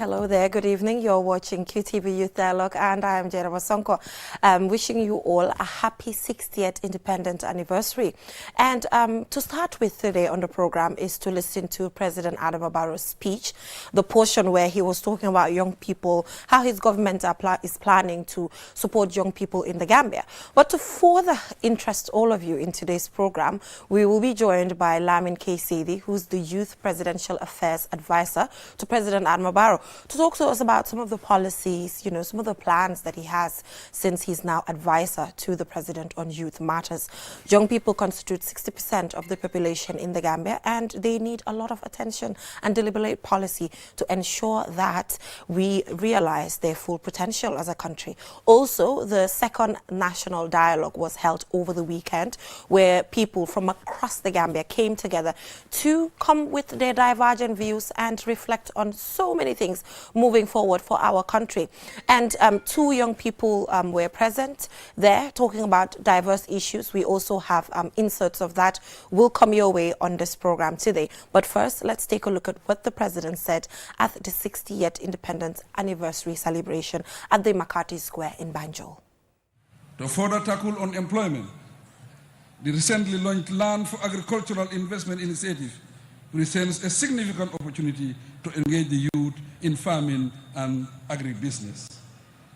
Hello there, good evening. You're watching QTV Youth Dialogue and I am Jeremy Sonko. Wishing you all a happy 60th independence anniversary. And to start with today on the program is to listen to President Adama Barrow's speech, the portion where he was talking about young people, how his government is planning to support young people in the Gambia. But to further interest all of you in today's program, we will be joined by Lamin Kaysedi, who's the Youth Presidential Affairs Advisor to President Adama Barrow, to talk to us about some of the policies, some of the plans that he has since he's now advisor to the president on youth matters. Young people constitute 60% of the population in the Gambia, and they need a lot of attention and deliberate policy to ensure that we realize their full potential as a country. Also, the second national dialogue was held over the weekend, where people from across the Gambia came together to come with their divergent views and reflect on so many things moving forward for our country. And two young people were present there talking about diverse issues. We also have inserts of that will come your way on this program today. But first, let's take a look at what the president said at the 60th independence anniversary celebration at the Makati Square in Banjul. To further tackle unemployment, the recently launched Land for Agricultural Investment Initiative presents a significant opportunity to engage the youth in farming and agribusiness,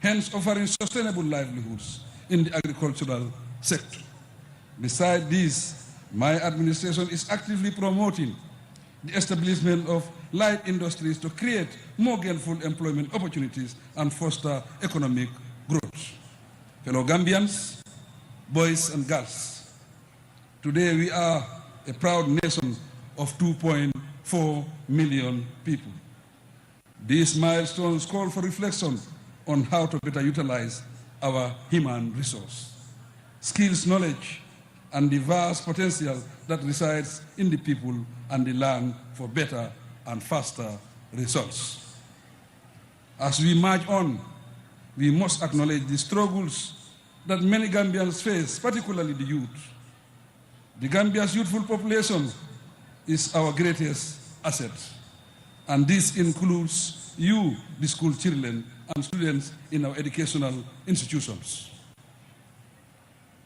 hence offering sustainable livelihoods in the agricultural sector. Besides this, my administration is actively promoting the establishment of light industries to create more gainful employment opportunities and foster economic growth. Fellow Gambians, boys and girls, today we are a proud nation of 2.4 million people. These milestones call for reflection on how to better utilize our human resource, skills, knowledge, and the vast potential that resides in the people and the land for better and faster results. As we march on, we must acknowledge the struggles that many Gambians face, particularly the youth. The Gambia's youthful population is our greatest asset, and this includes you, the school children and students in our educational institutions.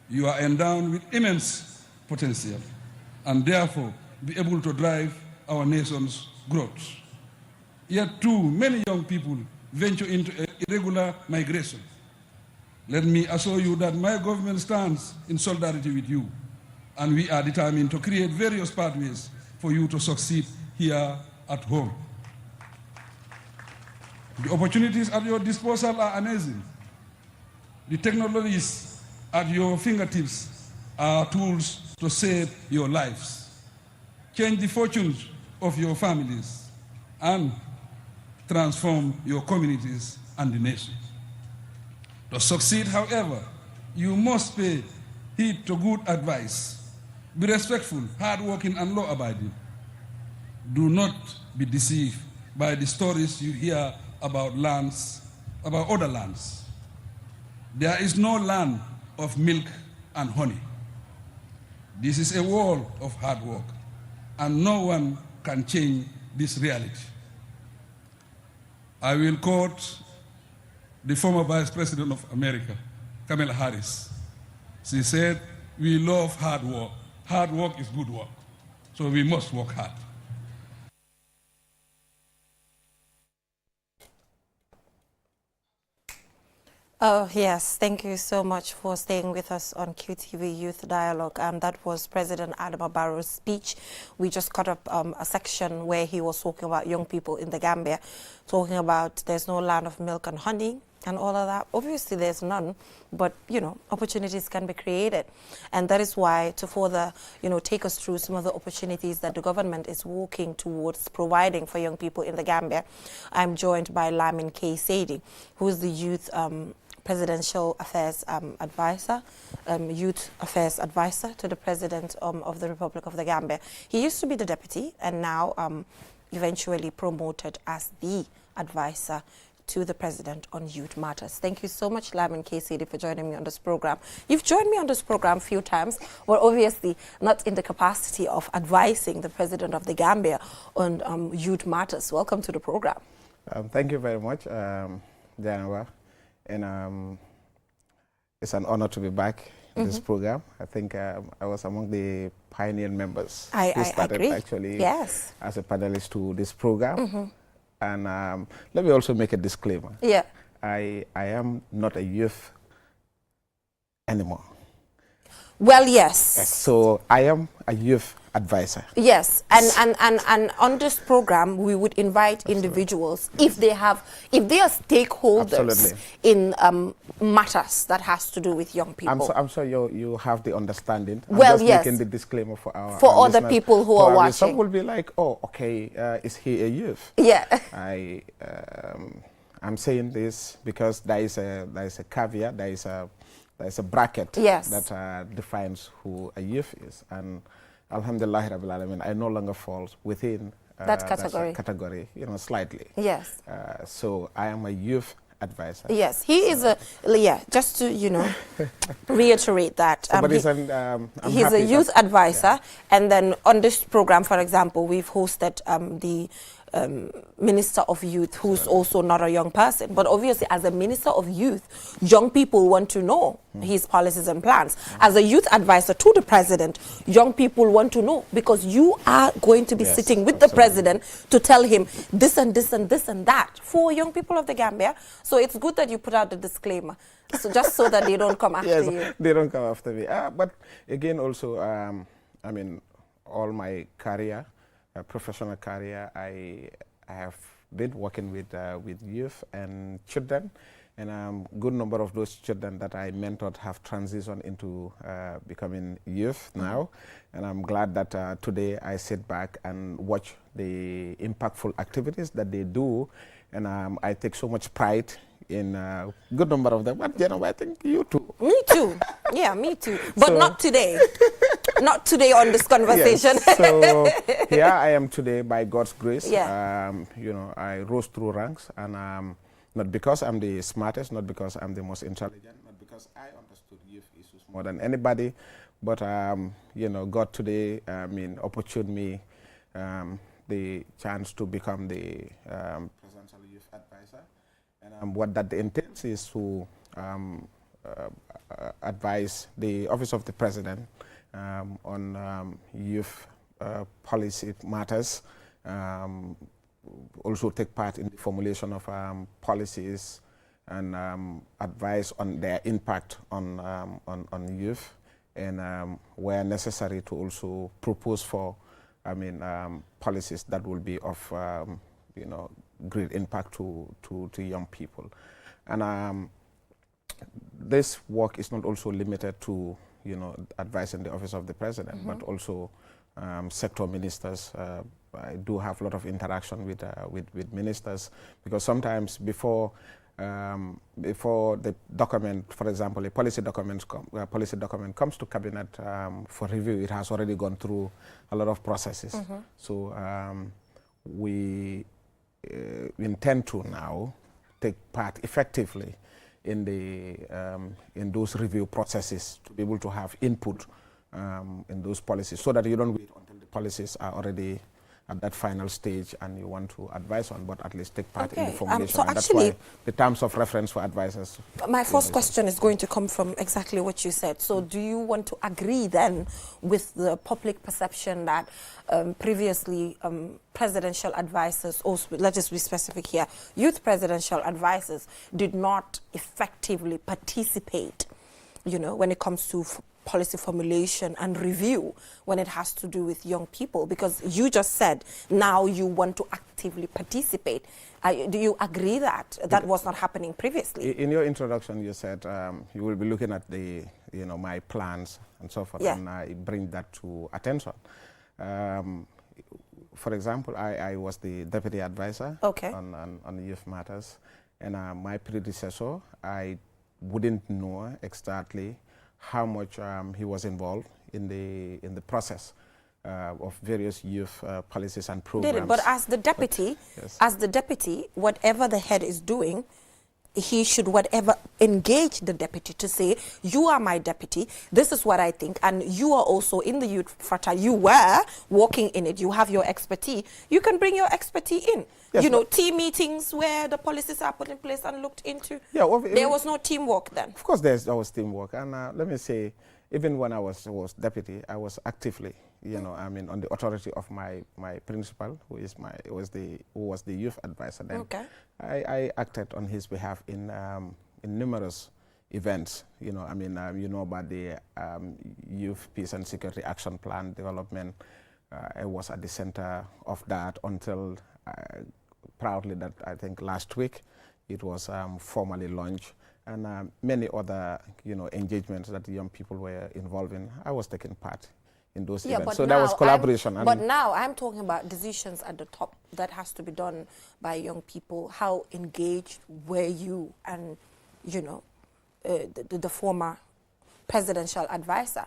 You are endowed with immense potential and therefore be able to drive our nation's growth. Yet too many young people venture into irregular migration. Let me assure you that my government stands in solidarity with you, and we are determined to create various pathways for you to succeed here at home. The opportunities at your disposal are amazing. The technologies at your fingertips are tools to save your lives, change the fortunes of your families, and transform your communities and the nation. To succeed, however, you must pay heed to good advice. Be respectful, hardworking, and law-abiding. Do not be deceived by the stories you hear about other lands. There is no land of milk and honey. This is a world of hard work, and no one can change this reality. I will quote the former Vice President of America, Kamala Harris. She said, "We love hard work. Hard work is good work, so we must work hard." Oh, yes. Thank you so much for staying with us on QTV Youth Dialogue. That was President Adama Barrow's speech. We just cut up a section where he was talking about young people in the Gambia, talking about there's no land of milk and honey and all of that. Obviously, there's none, but, opportunities can be created. And that is why, to further, take us through some of the opportunities that the government is working towards providing for young people in the Gambia, I'm joined by Lamin Kaysedi, who is the Youth Presidential Affairs Advisor, Youth Affairs Advisor to the President of the Republic of the Gambia. He used to be the deputy and now eventually promoted as the advisor to the President on youth matters. Thank you so much, Lamin Kaysedi, for joining me on this program. You've joined me on this program a few times, but obviously not in the capacity of advising the President of the Gambia on youth matters. Welcome to the program. Thank you very much, Janawa. And it's an honor to be back in this program. I think I was among the pioneer members who started agree. actually Yes. as a panelist to this program. And let me also make a disclaimer. Yeah. I am not a youth anymore. Well, yes. So I am a youth advisor. Yes, and on this program we would invite individuals if they are stakeholders in matters that has to do with young people. I'm sure you have the understanding. Well, I'm just yes. making the disclaimer for our other listeners. people who are watching. Some will be like, oh, okay, is he a youth? Yeah. I'm saying this because there is a caveat, there is a bracket yes. that defines who a youth is, and Alhamdulillah Rabbil Alamin, I no longer fall within that category. Slightly. Yes. So I am a youth advisor. Yes, he is just to, reiterate that. So, but he's a youth advisor, and then on this program, for example, we've hosted the Minister of Youth, who's also not a young person. But obviously, as a Minister of Youth, young people want to know his policies and plans. As a youth advisor to the President, young people want to know, because you are going to be sitting with the President to tell him this and this and this and that for young people of the Gambia. So it's good that you put out the disclaimer, so just so that they don't come after you. They don't come after me. But again, also, I mean, all my career, professional career, I have been working with youth and children, and a good number of those children that I mentored have transitioned into becoming youth now, and I'm glad that today I sit back and watch the impactful activities that they do, and I take so much pride in a good number of them. But I think you too. Me too. Yeah, me too. But not today. Not today on this conversation. Yes. So here I am today by God's grace. Yeah. I rose through ranks, and not because I'm the smartest, not because I'm the most intelligent, not because I understood youth issues more than anybody, but God today, opportuned me the chance to become the presidential youth advisor. And what that entails is to advise the Office of the President on youth policy matters, also take part in the formulation of policies and advise on their impact on youth, and where necessary to also propose for policies that will be of great impact to young people. And this work is not also limited to advising the Office of the President, but also sector ministers. I do have a lot of interaction with ministers, because sometimes before the document, for example, a policy document comes to cabinet for review, it has already gone through a lot of processes. So we intend to now take part effectively in those review processes, to be able to have input in those policies, so that you don't wait until the policies are already at that final stage and you want to advise on, but at least take part in the formulation. So and that's why the terms of reference for advisors. My first question is going to come from exactly what you said. So do you want to agree then with the public perception that previously presidential advisors, or let's just be specific here, youth presidential advisors did not effectively participate, when it comes to policy formulation and review when it has to do with young people? Because you just said now you want to actively participate. Do you agree that that was not happening previously? In your introduction, you said you will be looking at the, my plans and so forth, and I bring that to attention. For example, I was the deputy advisor on youth matters, and my predecessor, I wouldn't know exactly how much he was involved in the process of various youth policies and programs. But as the deputy, whatever the head is doing, he should engage the deputy to say, you are my deputy, this is what I think, and you are also in the youth fraternity, you were working in it, you have your expertise, you can bring your expertise in. Yes, you know, team meetings where the policies are put in place and looked into. Yeah, well, there was no teamwork then. Of course, there was teamwork, and let me say, even when I was deputy, I was actively, you know, I mean, on the authority of my principal, who was the youth advisor then. Okay. I acted on his behalf in numerous events. You know, I mean, you know about the Youth Peace and Security Action Plan development. I was at the center of that until proudly that I think last week it was formally launched. And many other, you know, engagements that the young people were involved in, I was taking part in those events. So that was collaboration. But now I'm talking about decisions at the top that has to be done by young people. How engaged were you and, you know, the former presidential advisor?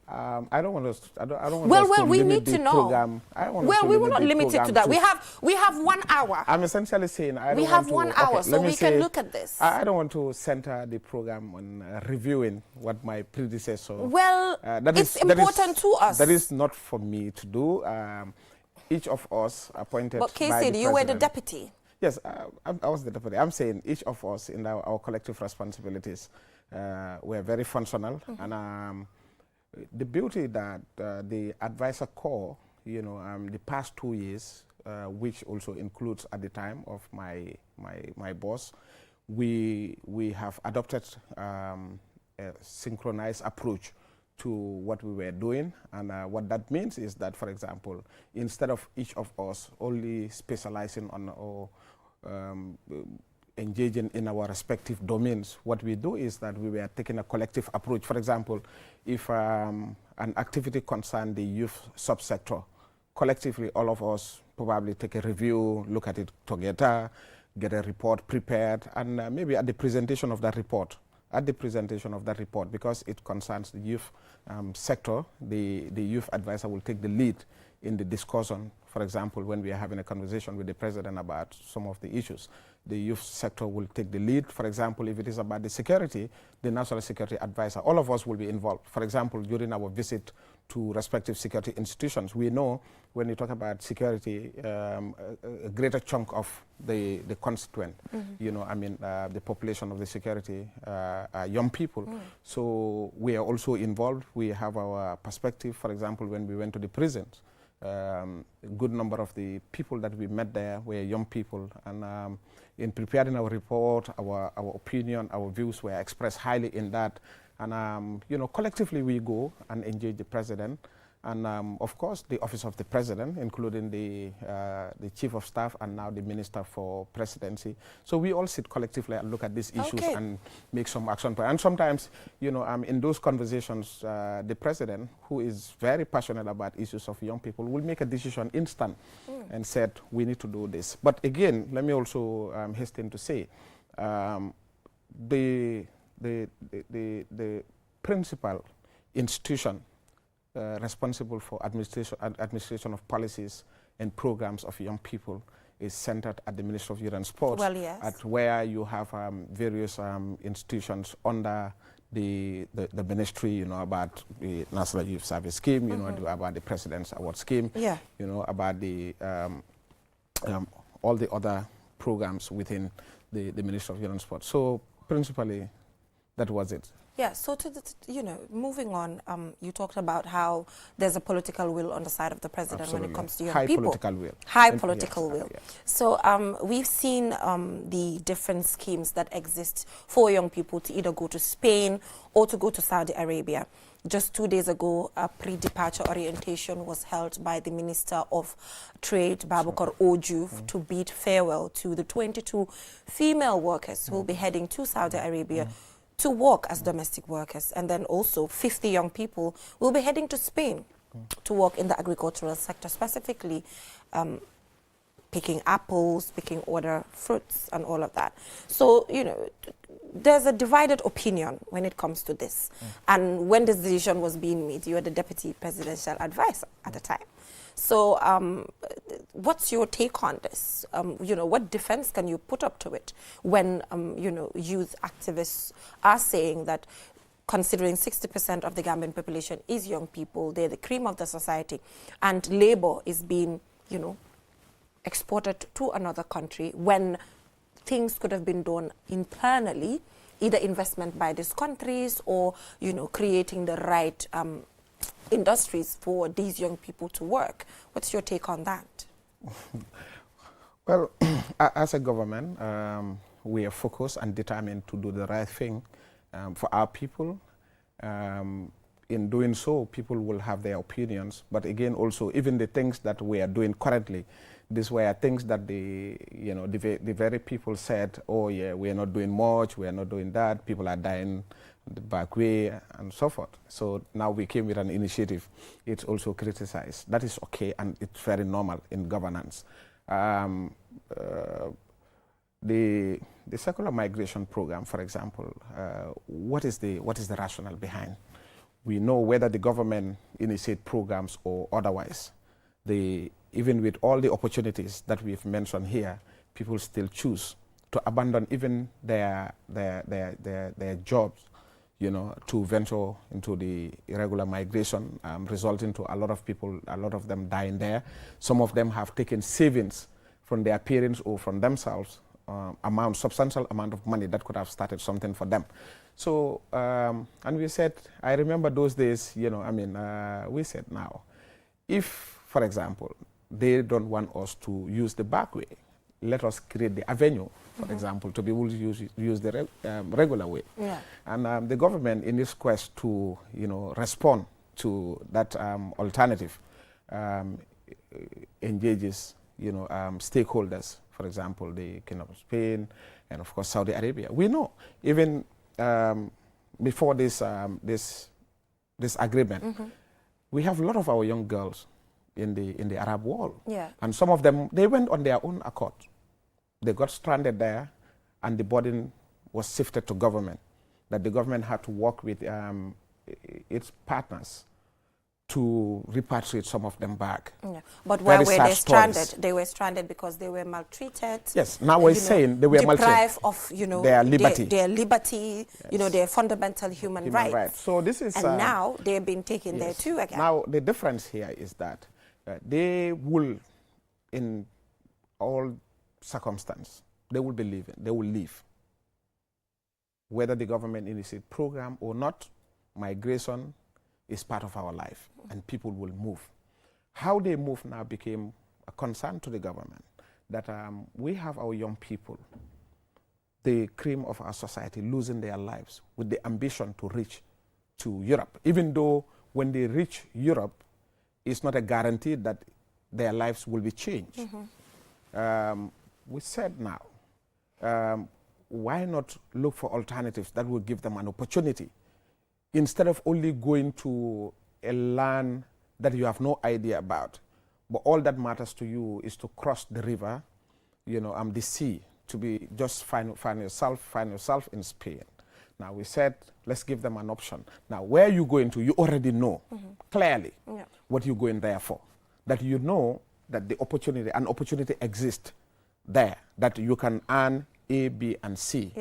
I don't want to. I don't want well, we need to know. Program. Well, we will not limit it to that. We have 1 hour. I'm essentially saying we have 1 hour, so we can look at this. I don't want to center the program on reviewing what my predecessor. Well, it's important to us. That is not for me to do. Each of us appointed. But Casey, you were the deputy. Yes, I was the deputy. I'm saying each of us in our collective responsibilities were very functional, and the beauty that the advisor corps, you know, the past 2 years, which also includes at the time of my boss, we have adopted a synchronized approach to what we were doing, and what that means is that, for example, instead of each of us only specializing on or engaging in our respective domains, what we do is that we were taking a collective approach. For example, if an activity concerned the youth subsector, collectively all of us probably take a review, look at it together, get a report prepared, and maybe at the presentation of that report, because it concerns the youth sector, the youth advisor will take the lead in the discussion. For example, when we are having a conversation with the president about some of the issues, the youth sector will take the lead. For example, if it is about the security, the national security advisor, all of us will be involved. For example, during our visit to respective security institutions, we know when you talk about security, a greater chunk of the constituent, you know, I mean, the population of the security are young people. So we are also involved. We have our perspective. For example, when we went to the prisons, a good number of the people that we met there were young people, and in preparing our report, our opinion, our views were expressed highly in that, and you know, collectively we go and engage the president, and of course the office of the president, including the chief of staff and now the minister for presidency. So we all sit collectively and look at these issues and make some action plan. And sometimes, you know, in those conversations, the president, who is very passionate about issues of young people, will make a decision instant and said, we need to do this. But again, let me also hasten to say, the principal institution responsible for administration of policies and programs of young people is centered at the Ministry of Youth and Sports, well, yes. at where you have various institutions under the ministry, you know, about the National Youth Service Scheme, you know, about the President's Award Scheme, you know, about the all the other programs within the Ministry of Youth and Sports. So principally, that was it. Yeah, so you know, moving on, you talked about how there's a political will on the side of the president. Absolutely. When it comes to young people. Political will. High political will. Yes. So we've seen the different schemes that exist for young people to either go to Spain or to go to Saudi Arabia. Just 2 days ago, a pre-departure orientation was held by the Minister of Trade, Babukar Oju, to bid farewell to the 22 female workers who will be heading to Saudi Arabia to work as domestic workers. And then also 50 young people will be heading to Spain to work in the agricultural sector, specifically picking apples, picking other fruits and all of that. So, you know, there's a divided opinion when it comes to this. And when this decision was being made, you were the deputy presidential advisor at the time. So what's your take on this? What defense can you put up to it when, youth activists are saying that considering 60% of the Gambian population is young people, they're the cream of the society, and labor is being, exported to another country when things could have been done internally, either investment by these countries or, creating the right industries for these young people to work. What's your take on that? Well, as a government, we are focused and determined to do the right thing for our people. In doing so, people will have their opinions. But again, also, even the things that we are doing currently, these were things that the very people said, oh yeah, we are not doing much, we are not doing that, people are dying the back way, and so forth. So now we came with an initiative. It's also criticized. That is okay, and it's very normal in governance. The secular migration program, for example, what is the rationale behind? We know whether the government initiate programs or otherwise. Even with all the opportunities that we've mentioned here, people still choose to abandon even their jobs, to venture into the irregular migration, resulting to a lot of them dying there. Some of them have taken savings from their parents or from themselves, substantial amount of money that could have started something for them. So, and we said, I remember those days, we said now, if, for example, they don't want us to use the back way, let us create the avenue, for example, to be able to use the regular way. Yeah. And the government, in its quest to, respond to that alternative, engages, stakeholders, for example, the Kingdom of Spain, and of course Saudi Arabia. We know, even before this agreement, we have a lot of our young girls in the Arab world. Yeah. And some of them, they went on their own accord. They got stranded there, and the burden was shifted to government, that the government had to work with its partners to repatriate some of them back. Yeah. But why were they stranded? They were stranded because they were maltreated. Yes, now we're saying they were deprived of, their liberty. Their liberty, yes. Their fundamental human rights. So this is... And now they're being taken there too again. Now the difference here is that they will, in all circumstances, they will be living, they will live. Whether the government initiates program or not, migration is part of our life, and people will move. How they move now became a concern to the government, that we have our young people, the cream of our society, losing their lives with the ambition to reach to Europe, even though when they reach Europe, it's not a guarantee that their lives will be changed. We said now, why not look for alternatives that will give them an opportunity, instead of only going to a land that you have no idea about, but all that matters to you is to cross the river, the sea, to be just find yourself in Spain. Now we said, let's give them an option. Now where you going to, you already know clearly what you're going there for. That you know that an opportunity exists there, that you can earn A, B, and C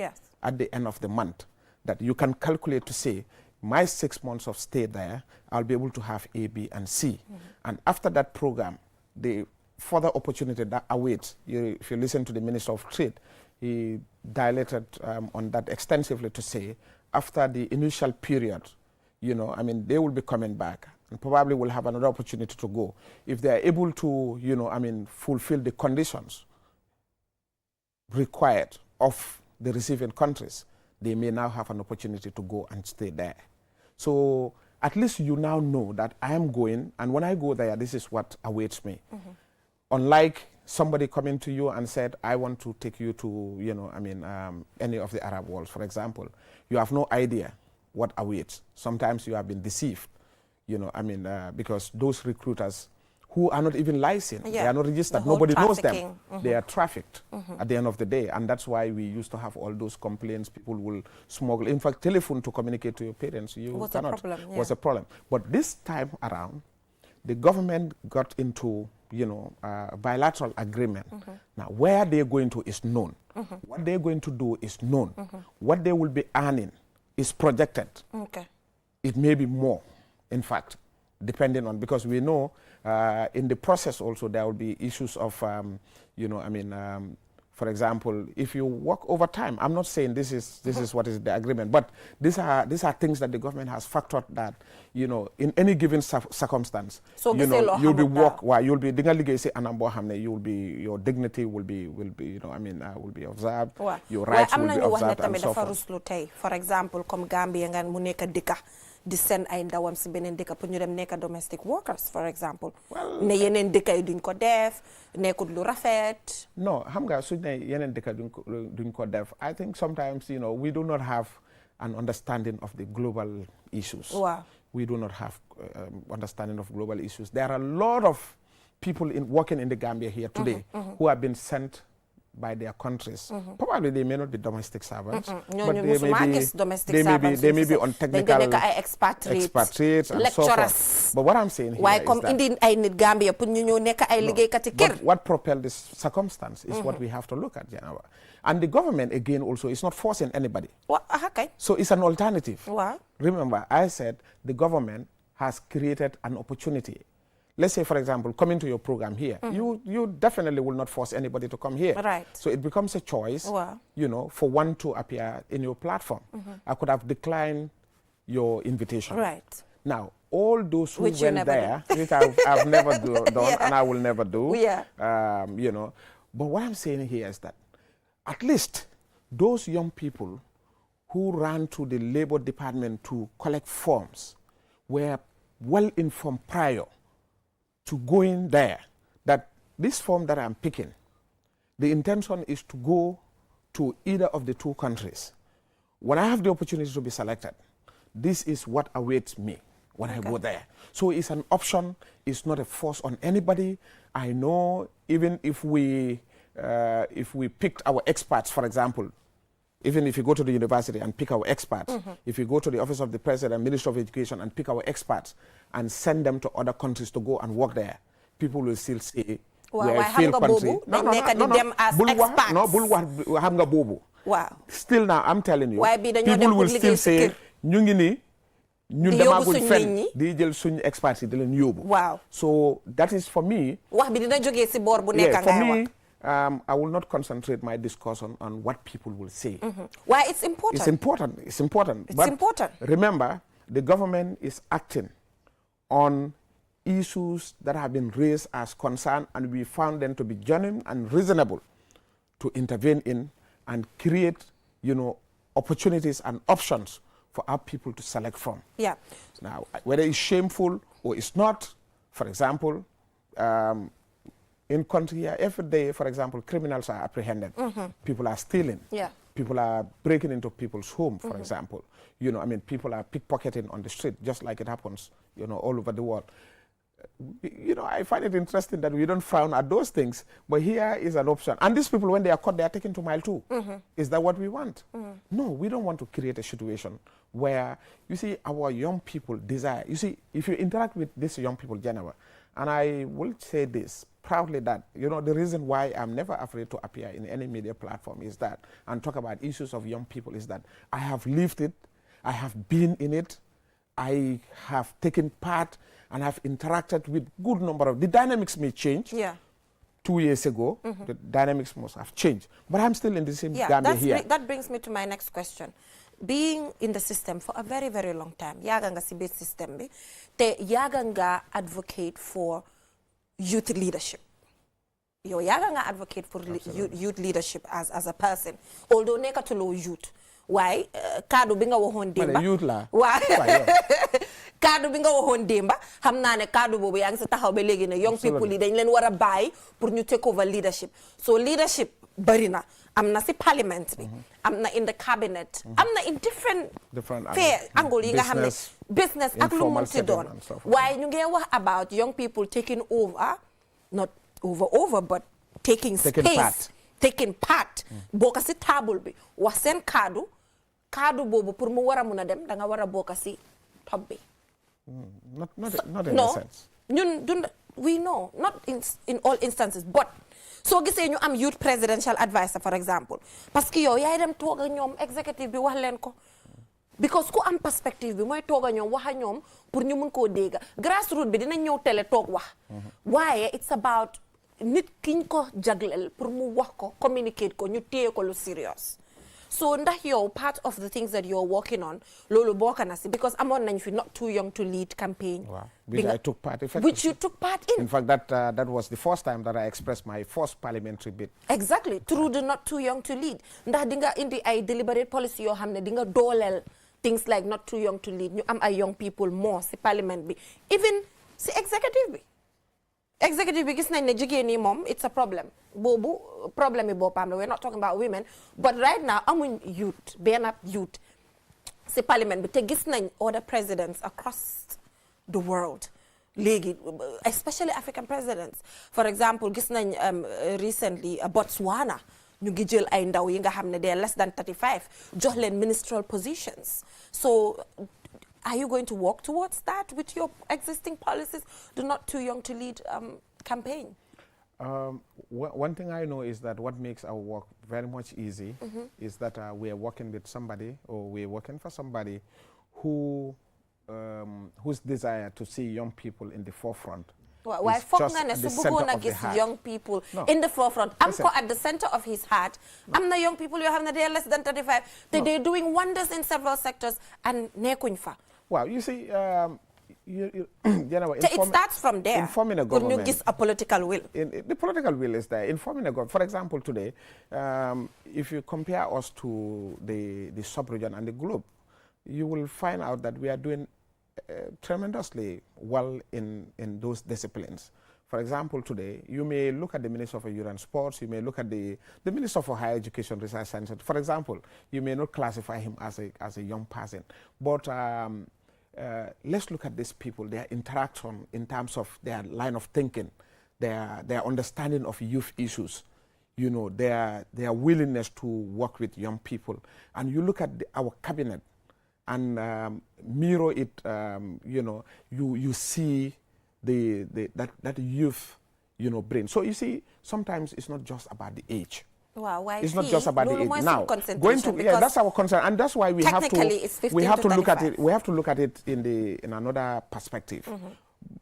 at the end of the month. That you can calculate to say, my 6 months of stay there, I'll be able to have A, B, and C. And after that program, the further opportunity that awaits, if you listen to the Minister of Trade, he dilated on that extensively to say, after the initial period, they will be coming back and probably will have another opportunity to go. If they are able to, fulfill the conditions required of the receiving countries, they may now have an opportunity to go and stay there. So at least you now know that I am going, and when I go there, this is what awaits me. Unlike somebody coming to you and said, I want to take you to, any of the Arab worlds, for example. You have no idea what awaits. Sometimes you have been deceived, because those recruiters who are not even licensed, they are not registered, nobody knows them. They are trafficked at the end of the day, and that's why we used to have all those complaints. People will smuggle. In fact, telephone to communicate to your parents, was a problem. But this time around, the government got into, bilateral agreement. Now, where they're going to is known. What they're going to do is known. What they will be earning is projected. Okay. It may be more, in fact, depending on, because we know in the process also there will be issues of, for example, if you work overtime, I'm not saying this is what is the agreement, but these are things that the government has factored that, in any given circumstance, so you'll be you'll be your dignity will be will be observed, your rights will be observed and so forth. For example, comme Gambia nga mu nekk dëkka di seen ay ndawam si beneen dëkk pour ñu dem nekk domestic workers, for example. Ne yeneen dëkk yi duñ ko def, nekkut lu rafet. No, xam nga suñ ne yeneen dëkk duñ ko def. I think sometimes, we do not have an understanding of the global issues. Wow. We do not have understanding of global issues. There are a lot of people working in the Gambia here today who have been sent by their countries. Probably they may not be domestic servants, but they may be on technical expatriates and so forth. But what I'm saying here is that what propelled this circumstance is what we have to look at, and the government again also is not forcing anybody. Okay. So it's an alternative. Wow. Remember, I said the government has created an opportunity. Let's say, for example, coming to your program here, you definitely will not force anybody to come here. Right. So it becomes a choice, for one to appear in your platform. I could have declined your invitation. Right. Now, all those who went there, which I've never done and I will never do, but what I'm saying here is that at least those young people who ran to the Labor Department to collect forms were well informed prior to going there, that this form that I'm picking, the intention is to go to either of the two countries. When I have the opportunity to be selected, this is what awaits me when I go there. So it's an option, it's not a force on anybody. I know even if we picked our experts, for example, even if you go to the university and pick our experts, if you go to the Office of the President, Ministry of Education and pick our experts and send them to other countries to go and work there, people will still say, we're a failed country. Wow. Still now, I'm telling you, people will still say, wow. So that is for me. I will not concentrate my discussion on what people will say. Why it's important? It's important. It's important. It's important. Remember, the government is acting on issues that have been raised as concern, and we found them to be genuine and reasonable to intervene in and create, opportunities and options for our people to select from. Yeah. Now, whether it's shameful or it's not, for example, in country here, every day, for example, criminals are apprehended. People are stealing. Yeah. People are breaking into people's home, for example. People are pickpocketing on the street, just like it happens, all over the world. I find it interesting that we don't frown at those things, but here is an option. And these people, when they are caught, they are taken to Mile 2. Is that what we want? No, we don't want to create a situation where, our young people desire. If you interact with these young people, Geneva, and I will say this proudly that, the reason why I'm never afraid to appear in any media platform is that, and talk about issues of young people, is that I have lived it, I have been in it, I have taken part, and have interacted with good number of, the dynamics may change. Yeah. 2 years ago, the dynamics must have changed. But I'm still in the same Gambia here. That brings me to my next question. Being in the system for a very, very long time, yaga nga si system bi, te yaga nga advocate for youth leadership. Yo yaga nga advocate for youth leadership as a person. Although neka tulo youth. Why? Kadu binga wohon demba. Youth la. Why? Kadu binga wohon demba. Hamna ne kadu bobo yang sa taxaw ba legi ne young people yi dañ leen wara bay pour ñu take over leadership. So leadership bari na. Amna si parliament bi. Amna in the cabinet. Amna in different angle yi nga xamne business ak lu mu ci doon. Why ñu ngi wax about young people taking over, not over but taking space. Taking part. Boka si table bi. Wax sen kadu bobu pour mu wara mëna dem da nga wara boka si top bi. Not in a sense. Ñun we know, not in all instances, but so gisee ñu am youth presidential advisor for example parce que yow yaay dem toog ak ñoom executive bi wax leen ko because ku am perspective bi mooy toog ak ñoom wax ak ñoom pour ñu mun koo dégg grassroots bi dinañ ñëw télé toog wax waaye it's about nit kiñ ko jagleel pour mu wax ko communicate ko ñu téye ko lu serious so ndax yow part of the things that you're working on loolu bokk na si because amoon nañ fi not too young to lead campaign which I took part effectively. Which you took part in. In fact, that was the first time that I expressed my first parliamentary bid. Exactly, through the not too young to lead. Ndax dinga indi ay deliberate policy yoo xam ne dinga dooleel things like not too young to lead ñu am ay young people more si parliament bi even si executive bi. Executive bi gis nañ ne jigéen ñi moom it's a problem boobu problème yi boppam la we're not talking about women but right now amuñ youth benn youth si parliament bi te gis nañ other presidents across the world léegi especially African presidents for example gis nañ recently Botswana ñu ngi jël ay ndaw yi nga xam ne they're less than 35 jox leen ministerial positions so are you going to work towards that with your existing policies the not too young to lead campaign? One thing I know is that what makes our work very much easy is that we are working with somebody or we're working for somebody who whose desire to see young people in the forefront. Why young people in the forefront? I'm at the center of his heart. I'm the young people you have they're less than 35. They're doing wonders in several sectors and nekunfa. Well, you see, it starts from there. Informing a government. A political will. The political will is there. Informing a government. For example, today, if you compare us to the sub-region and the globe, you will find out that we are doing tremendously well in those disciplines. For example, today, you may look at the Minister for Youth and Sports, you may look at the Minister for Higher Education, Research, Science. For example, you may not classify him as a young person, but let's look at these people, their interaction in terms of their line of thinking, their understanding of youth issues, you know, their willingness to work with young people. And you look at our cabinet and mirror it, you know, you see that youth, you know, brain. So you see, sometimes it's not just about the age. Wow, why it's not just about the age. Now, going to that's our concern, and that's why we have to look at it. We have to look at it in another perspective.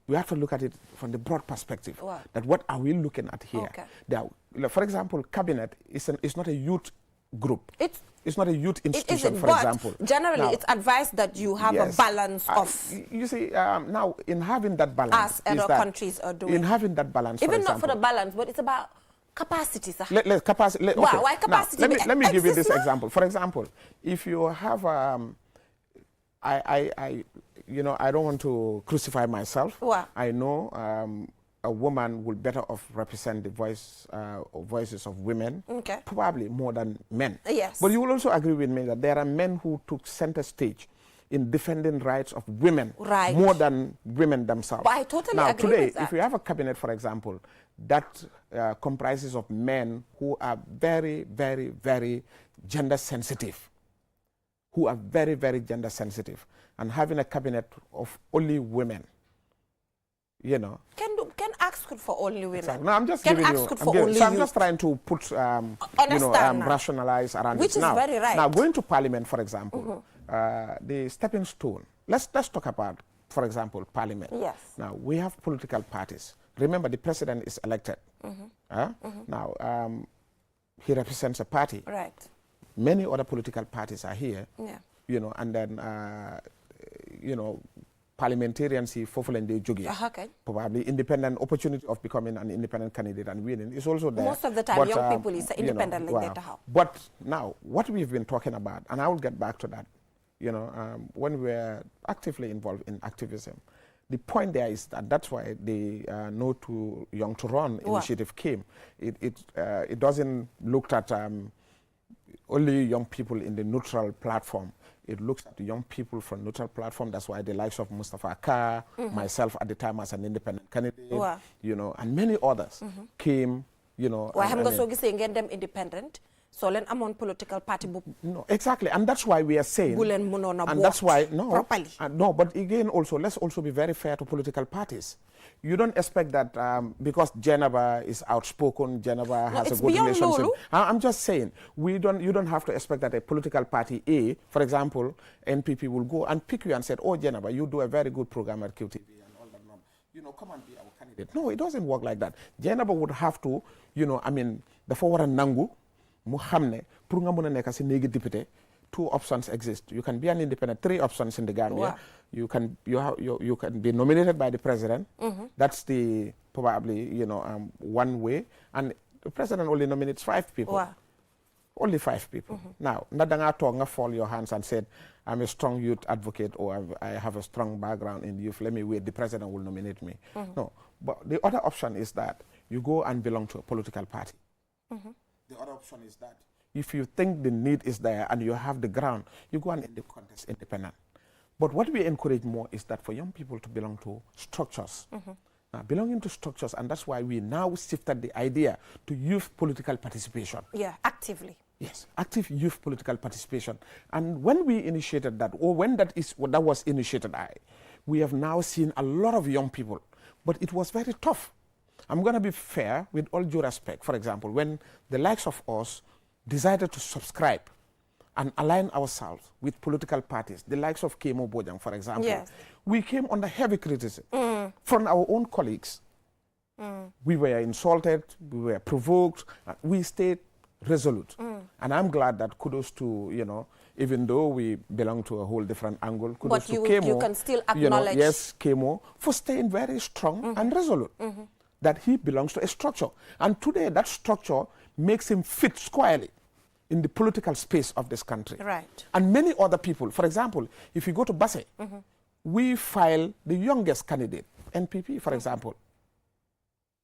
We have to look at it from the broad perspective. Wow. That what are we looking at here? Okay. For example, cabinet is not a youth group. It's not a youth institution, for example. Generally, now, it's advised that you have a balance of. You see, now in having that balance, as other countries are doing. In having that balance, even for example, not for the balance, but it's about capacity, sir. Why capacity? Now, let me give you this example. For example, if you have, you know, I don't want to crucify myself. Wow. I know a woman will better off represent the voices of women, probably more than men. Yes. But you will also agree with me that there are men who took center stage in defending rights of women more than women themselves. But I totally now, agree today, with that. if you have a cabinet, for example, that comprises of men who are very, very, very gender sensitive, and having a cabinet of only women, you know. Can ask for only women. Exactly. No, I'm just giving you. I'm just trying to put, you know, rationalize around which it. Which is very right. Now, going to Parliament, for example, the stepping stone. Let's talk about, for example, Parliament. Yes. Now, we have political parties. Remember, the president is elected. Now, he represents a party. Right. Many other political parties are here. Yeah. You know, and then, you know, parliamentarians, probably independent opportunity of becoming an independent candidate and winning is also there. Most of the time, young people is independent like that. But now, what we've been talking about, and I will get back to that, you know, when we're actively involved in activism, the point there is that that's why the No Too Young to Run initiative came. It doesn't look at only young people in the neutral platform. It looks at the young people from neutral platform. That's why the likes of Mustafa Akar, myself at the time as an independent candidate, you know, and many others came, you know. Why I'm going to say get them independent? So len amon political party bu No, exactly, and that's why we are saying. And that's why properly. No, but again, also let's also be very fair to political parties. You don't expect that because Geneva is outspoken, Geneva has a good relationship. I'm just saying you don't have to expect that a political party A, for example, NPP will go and pick you and say, oh Geneva, you do a very good program at QTV and all that. Come and be our candidate. No, it doesn't work like that. Geneva would have to, the forward nangu. Mu xamne pour nga mëna nekk ci néegi député, 2 options exist. You can be an independent, 3 options in the Gambia. You can be nominated by the president. That's the probably one way, and the president only nominates 5 people. Only 5 people. Now, nadanga nga fall your hands and said, I'm a strong youth advocate, or I have a strong background in youth. Let me wait. The president will nominate me. No, but the other option is that you go and belong to a political party. The other option is that if you think the need is there and you have the ground, you go and end the contest independent. But what we encourage more is that for young people to belong to structures. Now, belonging to structures, and that's why we now shifted the idea to youth political participation. Yeah, actively. Yes, active youth political participation. And when we initiated that, or when that was initiated, we have now seen a lot of young people, but it was very tough. I'm going to be fair with all due respect. For example, when the likes of us decided to subscribe and align ourselves with political parties, the likes of Kemo Bojang, for example, we came under heavy criticism from our own colleagues. We were insulted, we were provoked, we stayed resolute. And I'm glad that kudos to, even though we belong to a whole different angle, kudos to Kemo. You can still acknowledge. Yes, Kemo, for staying very strong and resolute. That he belongs to a structure. And today that structure makes him fit squarely in the political space of this country. Right. And many other people, for example, if you go to Basse, we file the youngest candidate, NPP, for example.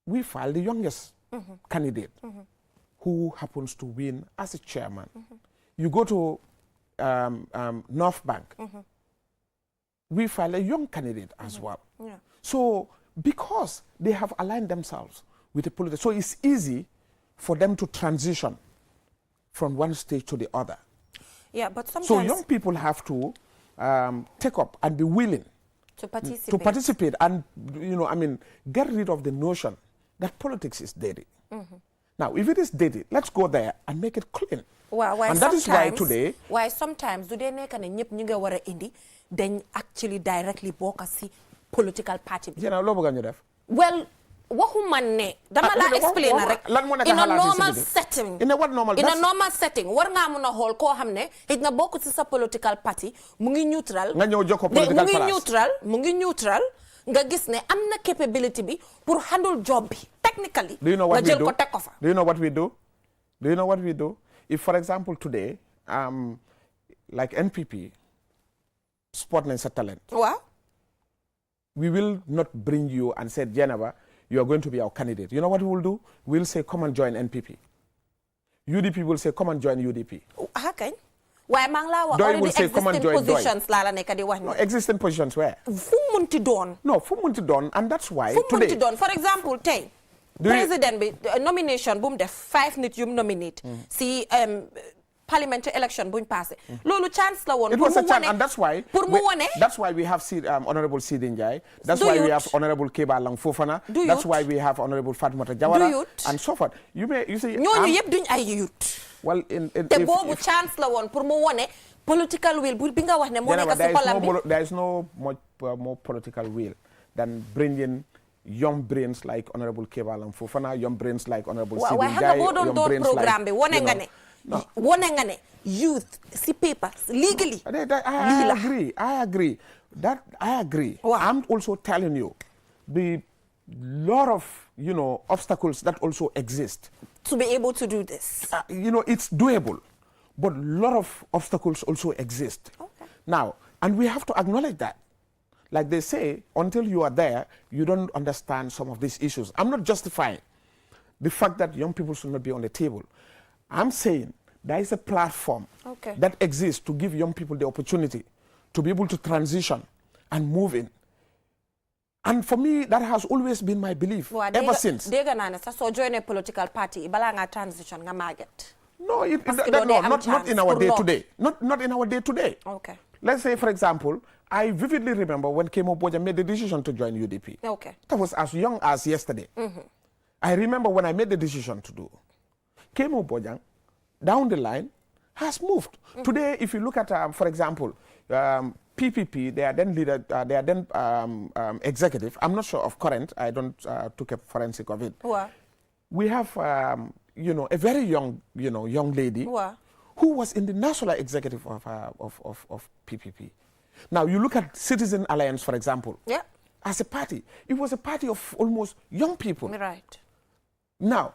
We file the youngest candidate who happens to win as a chairman. You go to North Bank, we file a young candidate as well. So, because they have aligned themselves with the political, so it's easy for them to transition from one stage to the other. Yeah, but sometimes... So young people have to take up and be willing to participate. To participate and, get rid of the notion that politics is dirty. Now, if it is dirty, let's go there and make it clean. And that is why today... Why sometimes, do they make a indi, then actually directly bokasi political party? Well, waxumane dama la explain rek in a normal setting. In a what normal? In a normal setting, war nga mëna xol ko xamne xej na bokku ci sa political party mu ngi neutral. Nga ñew joko political place. Mu ngi neutral nga gis ne amna capability bi pour handle job bi technically. Do you know what we do? Do you know what we do? Do you know what we do? If for example today like NPP spot nañ sa talent. Wow. We will not bring you and say, Geneva, you are going to be our candidate. You know what we will do? We'll say, come and join NPP. UDP will say, come and join UDP. Okay. Why Mangla already will say, come and join positions lala neka di wax. No, existing positions where? Fu munti don. No, fu munti don, and that's why fu today. Munti don. For example, tay president be nomination boom the 5 nit yum nominate. See parliamentary election buñ passé lolu chance la won. It was a chance, and that's why that's why we have honorable Sidin Jai. That's why we have honorable Keba Lang Fofana. That's why we have honorable Fatmata Jawara and so forth. You say ñoñu yeb duñ ay youth. Well, in te bobu chance la won pour mu woné political will bi nga wax né mo nek ci xolam bi. There is no much more political will than bringing young brains like honorable Keba Lang Fofana, young brains like honorable Sidin Jai, young brains program bi woné nga né youth, see papers, legally. I agree. Wow. I'm also telling you, the lot of, obstacles that also exist. To be able to do this. It's doable, but a lot of obstacles also exist. Okay. Now, and we have to acknowledge that. Like they say, until you are there, you don't understand some of these issues. I'm not justifying the fact that young people should not be on the table. I'm saying there is a platform that exists to give young people the opportunity to be able to transition and move in. And for me, that has always been my belief ever since. So join a political party, ibala nga transition nga market. No, Not not in our day-to-day. Not in our day-to-day. Okay. Let's say, for example, I vividly remember when Kemo Bojang made the decision to join UDP. Okay. That was as young as yesterday. I remember when I made the decision to do. Kemo Bojang, down the line, has moved. Today, if you look at, for example, PPP, they are then leader, they are then executive. I'm not sure of current. I don't took a forensic of it. Wow. We have, you know, a very young, you know, young lady who was in the national executive of PPP. Now, you look at Citizen Alliance, for example. Yeah. As a party, it was a party of almost young people. Right. Now,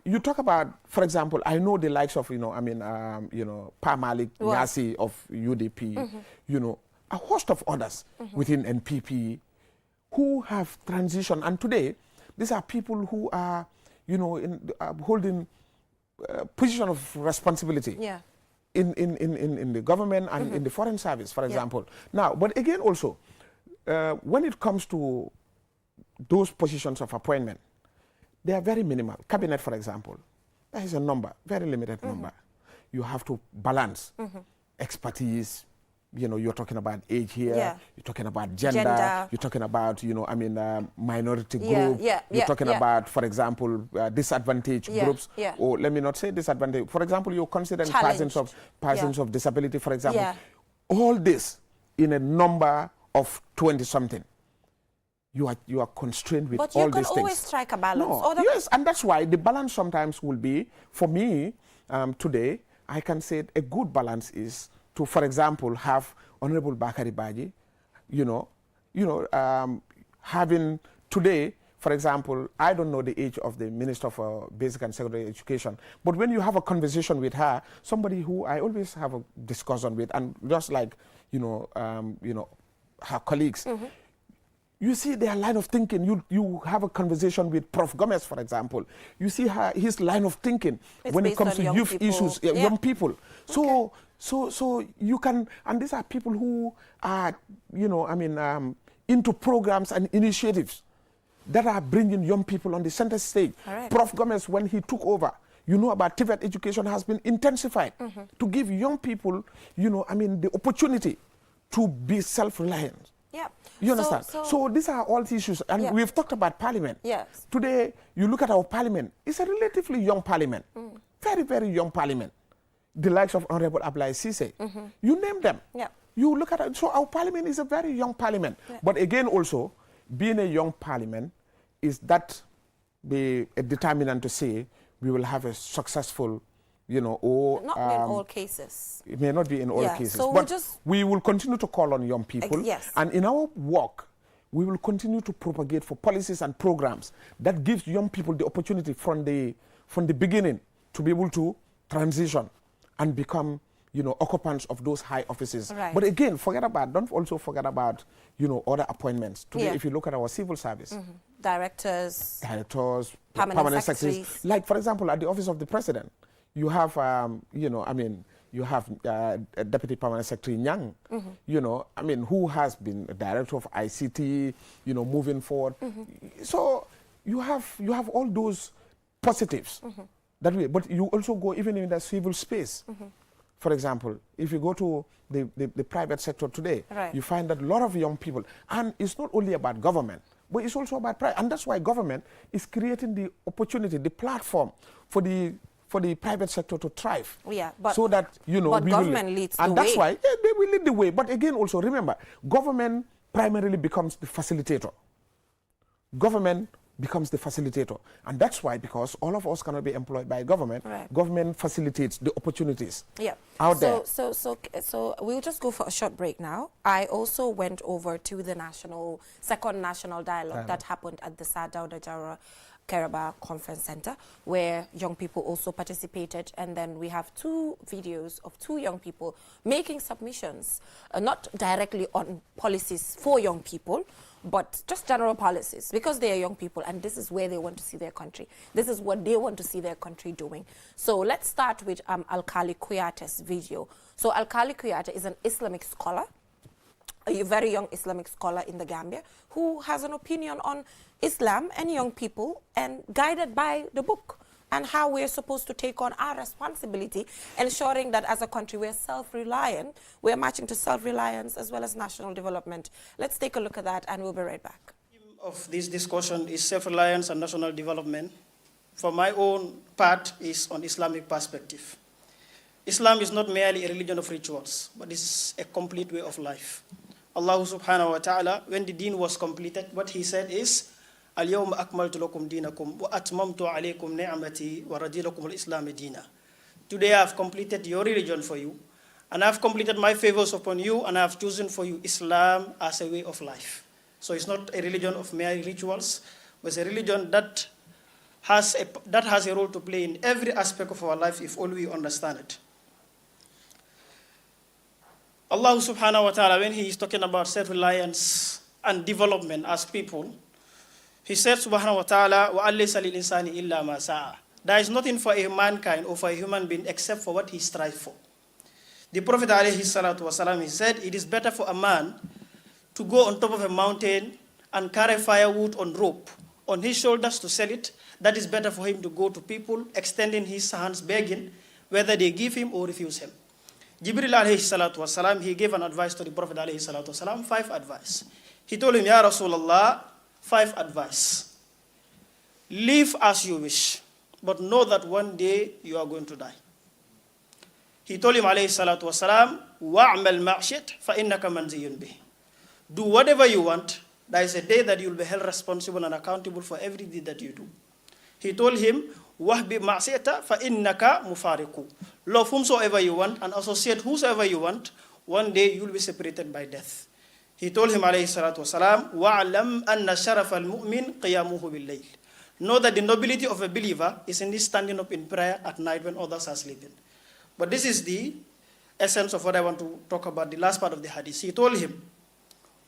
you talk about, for example, I know the likes of, you know, I mean, you know, Pa Malik Nyasi of UDP, you know, a host of others within NPP who have transitioned. And today, these are people who are, you know, holding position of responsibility in the government and in the foreign service, for example. Now, but again also, when it comes to those positions of appointment, they are very minimal. Cabinet, for example, there is a number, very limited number. You have to balance expertise. You know, you're talking about age here. You're talking about gender. You're talking about, you know, I mean, minority group. You're talking about, for example, disadvantaged groups. Or let me not say disadvantaged. For example, you're considering persons of disability, for example. All this in a number of 20-something. You are constrained with all these things. But you can always strike a balance. No, yes, and that's why the balance sometimes will be, for me, today, I can say a good balance is to, for example, have Honorable Bakari Baji, having today, for example, I don't know the age of the Minister for Basic and Secondary Education, but when you have a conversation with her, somebody who I always have a discussion with, and just like, her colleagues, you see their line of thinking. You have a conversation with Prof. Gomez, for example. You see his line of thinking when it comes to youth issues, young people. So you can, and these are people who are, into programs and initiatives that are bringing young people on the center stage. Right. Prof. Gomez, when he took over, about TVET education has been intensified to give young people, the opportunity to be self-reliant. Yeah. You understand? So these are all the issues. And we've talked about parliament. Yes. Today, you look at our parliament. It's a relatively young parliament. Very, very young parliament. The likes of Honorable Ablai Sise. You name them. Yeah. You look at it. So our parliament is a very young parliament. Yeah. But again, also, being a young parliament, is that be a determinant to say we will have a successful, or... Not in all cases. It may not be in all cases. So but we will continue to call on young people. Yes. And in our work, we will continue to propagate for policies and programs that gives young people the opportunity from the beginning to be able to transition and become, occupants of those high offices. Right. But again, don't also forget about, other appointments. Today, if you look at our civil service. Directors, permanent secretaries. Like, for example, at the office of the president, you have, you have Deputy Permanent Secretary Nyang, who has been a director of ICT, moving forward. So you have all those positives that way, but you also go even in the civil space. For example, if you go to the private sector today, you find that a lot of young people, and it's not only about government, but it's also about private, and that's why government is creating the opportunity, the platform for the private sector to thrive. Yeah, but so that but government leads the way. And that's why they will lead the way. But again, also remember, government primarily becomes the facilitator. Government becomes the facilitator, and that's why, because all of us cannot be employed by government. Government facilitates the opportunities. Out there. So we'll just go for a short break now. I also went over to the second national dialogue that happened at the Sir Dawda Jawara Kairaba Conference Center, where young people also participated, and then we have 2 videos of 2 young people making submissions, not directly on policies for young people, but just general policies, because they are young people and this is where they want to see their country. This is what they want to see their country doing. So let's start with Alkali Kuyate's video. So Alkali Kuyate is an Islamic scholar, a very young Islamic scholar in the Gambia, who has an opinion on Islam and young people, and guided by the book. and how we're supposed to take on our responsibility, ensuring that as a country we're self-reliant, we're marching to self-reliance as well as national development. Let's take a look at that and we'll be right back. The theme of this discussion is self-reliance and national development. For my own part is on Islamic perspective. Islam is not merely a religion of rituals, but it's a complete way of life. Allah subhanahu wa ta'ala, when the deen was completed, what he said is, Al-yawma akmaltu lakum dinakum wa atmamtu alaykum ni'mati wa radilakum al-islam dina. Today I have completed your religion for you, and I have completed my favors upon you, and I have chosen for you Islam as a way of life. So it's not a religion of mere rituals, but it's a religion that has a role to play in every aspect of our life if only we understand it. Allah subhanahu wa ta'ala, when he is talking about self-reliance and development as people, he said subhanahu wa ta'ala, وَأَلَّيْسَ لِلْإِنسَانِ إِلَّا مَا سَعَى. There is nothing for a mankind or for a human being except for what he strives for. The Prophet alayhi salatu wasalam, he said, it is better for a man to go on top of a mountain and carry firewood on rope on his shoulders to sell it. That is better for him to go to people, extending his hands, begging, whether they give him or refuse him. Jibril alayhi salatu wasalam, he gave an advice to the Prophet alayhi salatu wasalam, 5 advice. He told him, Ya Rasulullah, 5 advice. Live as you wish, but know that one day you are going to die. He told him alayhi salatu wasalam, wa'amal ma'shit fa innaka manziyun bih. Do whatever you want. There is a day that you will be held responsible and accountable for every deed that you do. He told him, wahbi ma'siyata fa innaka mufariqu. Love whomsoever you want and associate whosoever you want. One day you will be separated by death. He told him alayhi salatu wasalam, wa'alam anna sharaf al-mu'min qiyamuhu bil-layl. Know that the nobility of a believer is in this standing up in prayer at night when others are sleeping. But this is the essence of what I want to talk about, the last part of the hadith. He told him,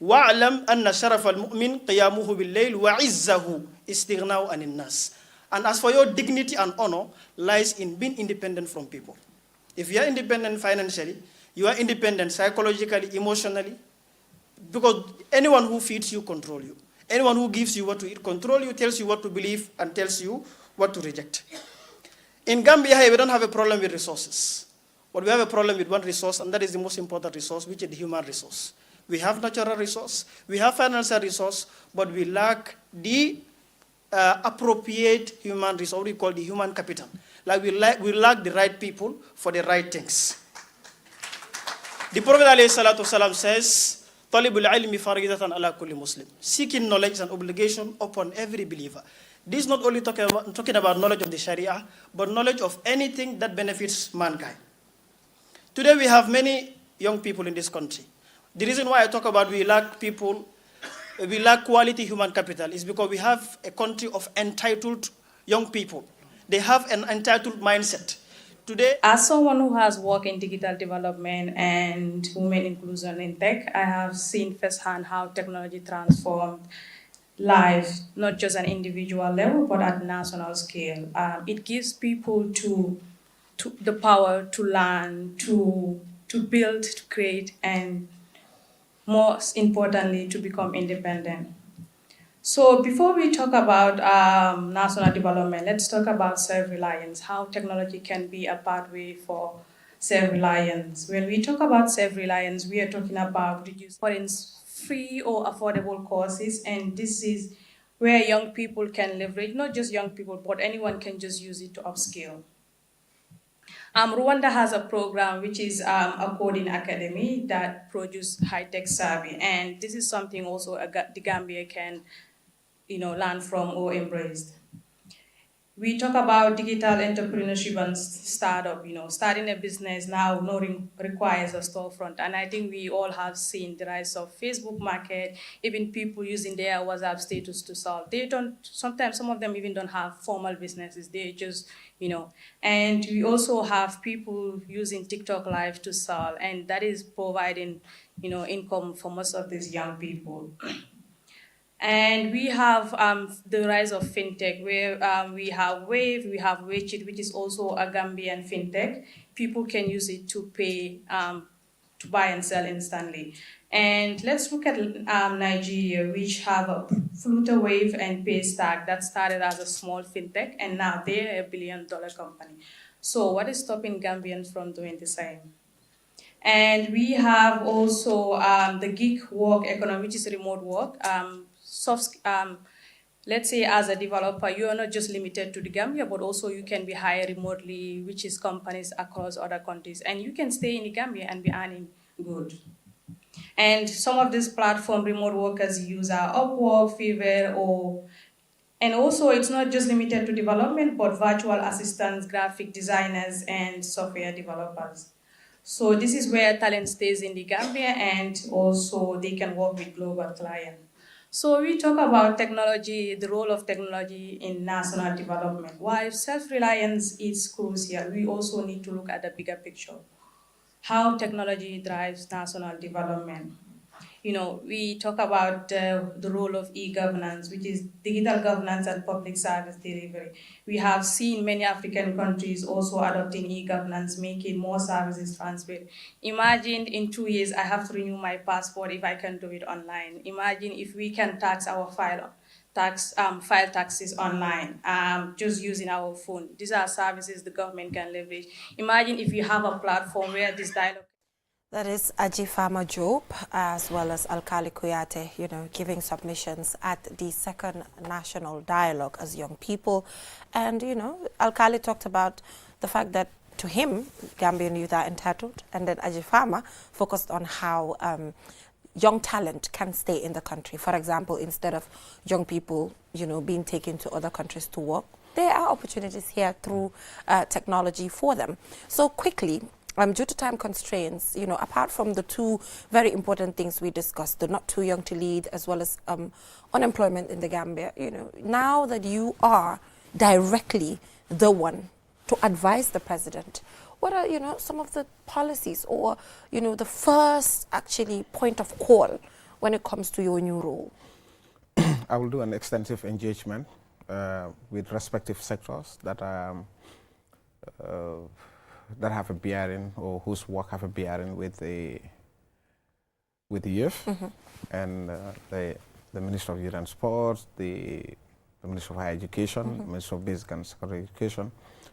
wa'alam anna sharaf al-mu'min qiyamuhu bil-layl wa izzahu istighna'u anin nas. And as for your dignity and honor lies in being independent from people. If you are independent financially, you are independent psychologically, emotionally, because anyone who feeds you control you. Anyone who gives you what to eat control you, tells you what to believe, and tells you what to reject. In Gambia, we don't have a problem with resources. But we have a problem with one resource, and that is the most important resource, which is the human resource. We have natural resource, we have financial resource, but we lack the appropriate human resource, what we call the human capital. Like we lack the right people for the right things. The Prophet ﷺ says, Talibul ilmi faridatan ala kulli Muslim. Seeking knowledge is an obligation upon every believer. This is not only talking about knowledge of the Sharia, but knowledge of anything that benefits mankind. Today we have many young people in this country. The reason why I talk about we lack quality human capital is because we have a country of entitled young people. They have an entitled mindset. Today, as someone who has worked in digital development and women inclusion in tech, I have seen firsthand how technology transformed lives, not just at an individual level, but at national scale. It gives people to the power to learn, to build, to create, and most importantly, to become independent. So before we talk about national development, let's talk about self-reliance, how technology can be a pathway for self-reliance. When we talk about self-reliance, we are talking about reducing free or affordable courses, and this is where young people can leverage, not just young people, but anyone can just use it to upskill. Rwanda has a program which is a coding academy that produces high-tech savvy, and this is something also the Gambia can learn from or embrace. We talk about digital entrepreneurship and startup. Starting a business now requires a storefront, and I think we all have seen the rise of Facebook Market, even people using their WhatsApp status to sell. Sometimes some of them even don't have formal businesses. They just, and we also have people using TikTok Live to sell, and that is providing, income for most of these young people. And we have the rise of fintech, where we have Wave, we have Wechit, which is also a Gambian fintech. People can use it to pay, to buy and sell instantly. And let's look at Nigeria, which have a Flutterwave and Paystack that started as a small fintech, and now they're $1 billion company. So what is stopping Gambians from doing the same? And we have also the gig work economy, which is remote work. Let's say as a developer, you are not just limited to the Gambia, but also you can be hired remotely, which is companies across other countries. And you can stay in the Gambia and be earning good. And some of these platform remote workers use are Upwork, Fiverr, and also it's not just limited to development, but virtual assistants, graphic designers, and software developers. So this is where talent stays in the Gambia, and also they can work with global clients. So we talk about technology, the role of technology in national development. While self-reliance is crucial, we also need to look at the bigger picture. How technology drives national development. You know, we talk about the role of e-governance, which is digital governance and public service delivery. We have seen many African countries also adopting e-governance, making more services transparent. Imagine in 2 years, I have to renew my passport if I can do it online. Imagine if we can tax our file taxes online, just using our phone. These are services the government can leverage. Imagine if you have a platform where this dialogue. That is Ajifama Job, as well as Alkali Kuyate, you know, giving submissions at the second national dialogue as young people. And, you know, Alkali talked about the fact that to him, Gambian youth are entitled. And then Ajifama focused on how young talent can stay in the country. For example, instead of young people, you know, being taken to other countries to work, there are opportunities here through technology for them. So quickly, due to time constraints, you know, apart from the two very important things we discussed, the not too young to lead, as well as unemployment in the Gambia, you know, now that you are directly the one to advise the president, what are, you know, some of the policies or, you know, the first actually point of call when it comes to your new role? I will do an extensive engagement with respective sectors that that have a bearing, or whose work have a bearing with the youth, and the Minister of Youth and Sports, the Minister of Higher Education, Minister of Basic and Secondary Education,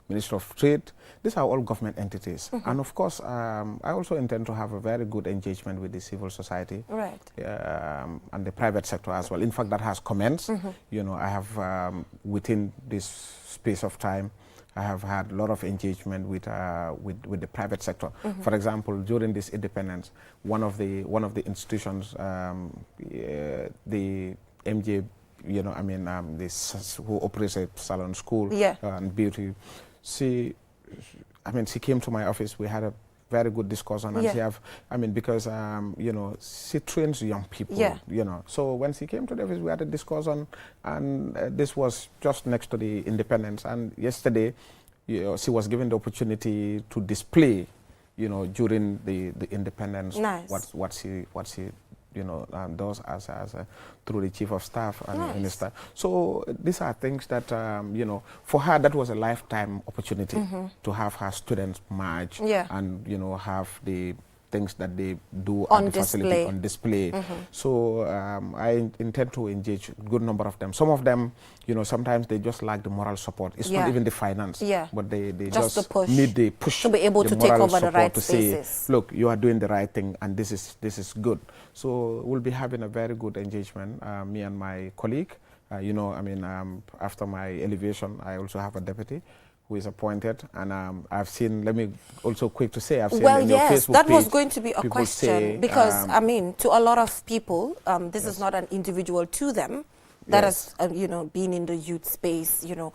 Minister of Trade. These are all government entities. And of course, I also intend to have a very good engagement with the civil society, right, and the private sector as well. In fact, that has commenced. You know, I have, within this space of time, I have had a lot of engagement with the private sector. For example, during this independence, one of the institutions, the MJ, you know, I mean, who operates a salon school and beauty, she came to my office. We had a very good discussion, and she have, I mean, because you know, she trains young people, you know. So when she came to the office, we had a discussion, and this was just next to the independence. And yesterday, you know, she was given the opportunity to display, you know, during the independence, what she you know, does as through the chief of staff and minister. So these are things that you know, for her that was a lifetime opportunity to have her students merge and, you know, have the things that they do on at the facility on display. So I intend to engage a good number of them. Some of them, you know, sometimes they just lack the moral support. It's not even the finance, but they just need the push to be able to take over the right spaces. Say, look, you are doing the right thing, and this is good. So we'll be having a very good engagement, me and my colleague. You know, I mean, after my elevation, I also have a deputy who is appointed, and I've seen, let me also quick to say, I've seen in your Facebook that page, was going to be a question, because I mean, to a lot of people, this is not an individual to them that has, you know, been in the youth space, you know,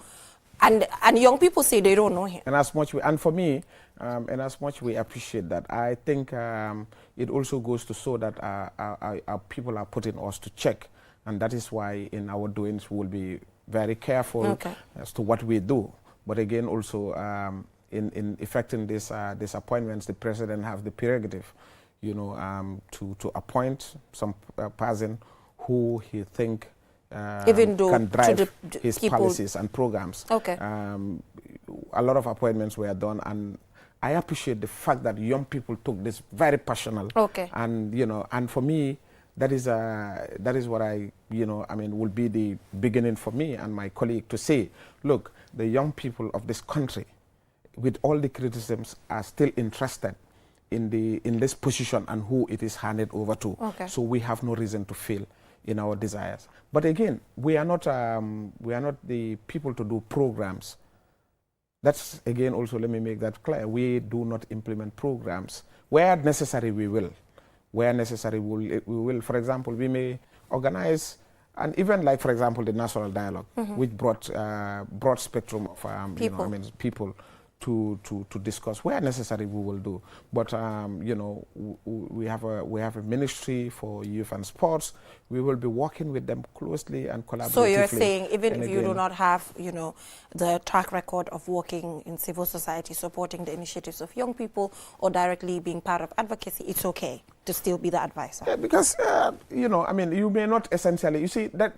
and young people say they don't know him. And as much, and for me, and as much we appreciate that, I think it also goes to show that our people are putting us to check, and that is why in our doings we will be very careful as to what we do. But again, also in effecting this appointments, the president have the prerogative, you know, to appoint some person who he think even though can drive his policies and programs. A lot of appointments were done, and I appreciate the fact that young people took this very personal. Okay. And, you know, and for me, that is what I, you know, I mean, will be the beginning for me and my colleague to say, look, the young people of this country, with all the criticisms, are still interested in this position and who it is handed over to. Okay. So we have no reason to fail in our desires. But again, we are not the people to do programs. That's, again, also let me make that clear. We do not implement programs. Where necessary, we will. Where necessary, we will. For example, we may organize an event like, for example, the National Dialogue, which brought broad spectrum of you know, I mean, people to discuss. Where necessary, we will do. But you know, we have a ministry for youth and sports. We will be working with them closely and collaboratively. So you're saying even if you do not have, you know, the track record of working in civil society, supporting the initiatives of young people, or directly being part of advocacy, it's okay to still be the advisor? Yeah, because you know, I mean, you may not essentially. You see that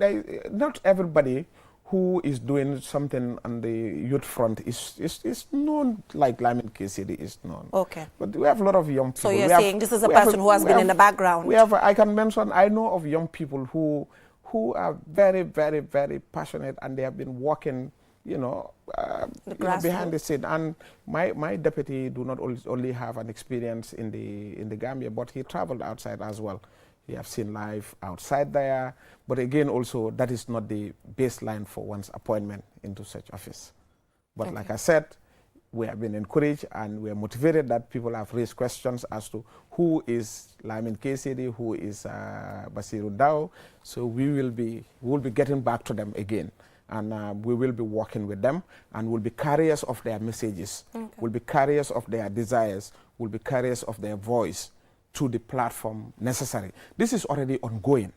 not everybody who is doing something on the youth front is known like Lamin KCD is known. Okay. But we have a lot of young people. So you're saying this is a person who has been in the background? We have, I can mention, I know of young people who are very, very, very passionate, and they have been working, you know, behind the scene. And my deputy do not only have an experience in the Gambia, but he traveled outside as well. You have seen life outside there, but again, also that is not the baseline for one's appointment into such office. But okay. Like I said, we have been encouraged and we are motivated that people have raised questions as to who is Lamin KCD, who is Basiru Dao. So we'll be getting back to them again, and we will be working with them, and we'll be carriers of their messages, we'll be carriers of their desires, we'll be carriers of their voice to the platform necessary. This is already ongoing.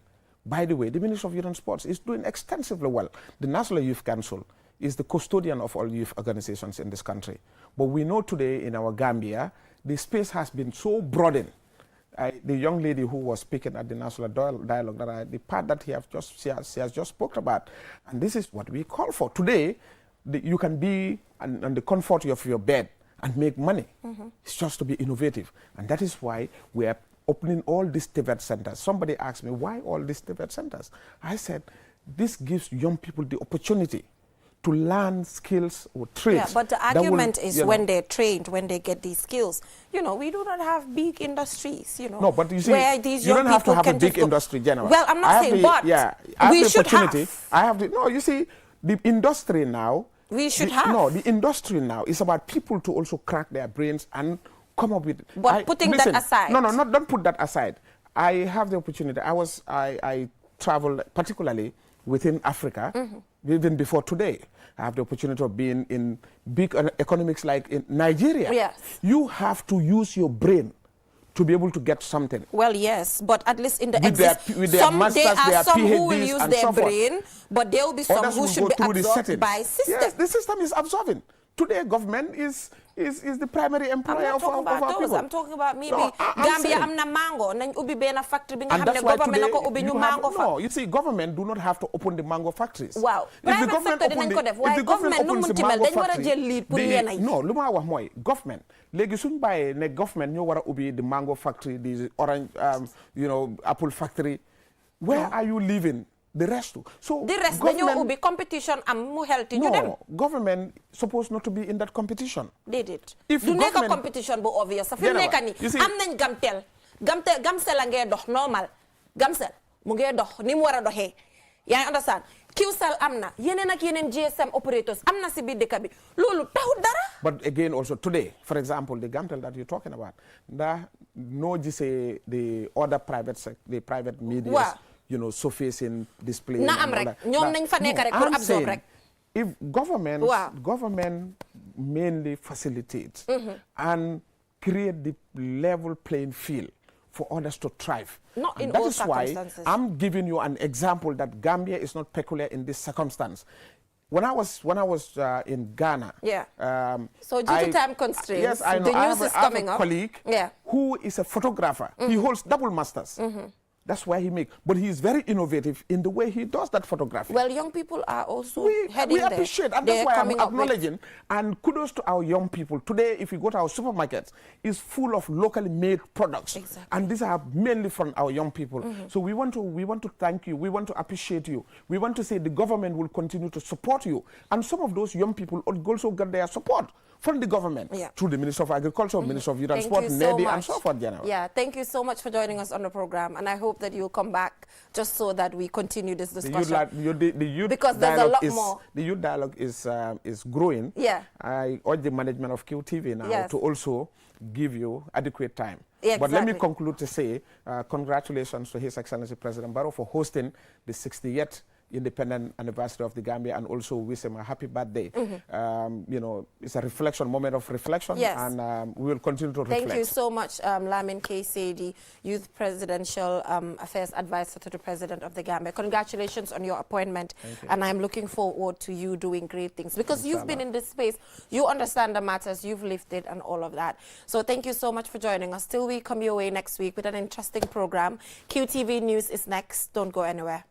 By the way, the Ministry of Youth and Sports is doing extensively well. The National Youth Council is the custodian of all youth organizations in this country. But we know today in our Gambia, the space has been so broadened. The young lady who was speaking at the National Dialogue, the part that she has just spoken about, and this is what we call for. Today, you can be on the comfort of your bed and make money. It's just to be innovative. And that is why we are opening all these TVET centers. Somebody asked me, why all these TVET centers? I said, this gives young people the opportunity to learn skills or trades. Yeah, but the argument is when they're trained, when they get these skills, you know, we do not have big industries, you know. No, but you see, where these you young don't have to have a big go. industry, General. Well, I'm not saying, but we should have. No, you see, the industry now, we should have. No, the industry now is about people to also crack their brains and come up with. But putting that aside. No, don't put that aside. I have the opportunity. I travel particularly within Africa, even before today. I have the opportunity of being in big economics like in Nigeria. Yes. You have to use your brain to be able to get something. Well, yes, but at least in the with their masters, there are some PhDs, who will use their brain, but there will be some who should be absorbed by system. Yes, the system is absorbing. Today, government is the primary employer of our people. I'm talking about maybe Gambia amna mango nañ ubbi benn factory bi nga And xam ne that's why government today nako ubbi ñu mango fa. no, you see, government do not have to open the mango factories. Wow. Private sector dinañ ko def waaye government nu munti mel dañ war a jël lead pour yéen ay. Non, lu ma wax mooy government léegi suñ bàyyee ne government ñoo war a ubbi the mango factory, the orange apple factory. Where are you living? The rest too. So the rest dañoo ubbi competition am mu healthy ñu dem. No, government supposed not to be in that competition. Did it? If du nekk competition bu obvious. Sa fi mu nekk nii am nañ gamsel a ngee dox normal. Gamsel mu ngee dox ni mu war a doxee. Yaa ngi understand? QCell am na yeneen ak yeneen GSM operators am na si biir dëkk bi loolu taxul dara. But again also today, for example, the Gamtel that you're talking about, no gisee the other private media, surfacing display. Na am rek ñoom nañ fa nekk rek pour absorb rek. If government mainly facilitates and create the level playing field for others to thrive. Not in that all is why circumstances. I'm giving you an example that Gambia is not peculiar in this circumstance. When I was in Ghana, so due to time constraints, yes, I know. The news is coming up. I have a colleague who is a photographer. He holds double masters. That's why he makes. But he is very innovative in the way he does that photography. Well, young people are also heading we there. appreciate, and that's why I'm acknowledging, and kudos to our young people. Today, if you go to our supermarkets, it's full of locally made products. Exactly. And these are mainly from our young people. So we want to thank you. We want to appreciate you. We want to say the government will continue to support you. And some of those young people also get their support from the government through the Minister of Agriculture, Minister of Youth and Sport, NEDI, and so forth, General. Yeah, thank you so much for joining us on the program, and I hope that you'll come back just so that we continue this discussion. The youth because there's a lot more. The youth dialogue is growing. Yeah. I urge the management of QTV now to also give you adequate time. Yeah, but exactly. let me conclude to say congratulations to His Excellency President Barrow for hosting the 60th independent anniversary of the Gambia, and also wish him a happy birthday. You know, it's a reflection, moment of reflection, and we will continue to reflect. Thank you so much, Lamin K. Sedi, Youth Presidential Affairs Advisor to the President of the Gambia. Congratulations on your appointment, and I'm looking forward to you doing great things, because you've been in this space, you understand the matters, you've lived it, and all of that. So thank you so much for joining us. Till we come your way next week with an interesting program. QTV News is next. Don't go anywhere.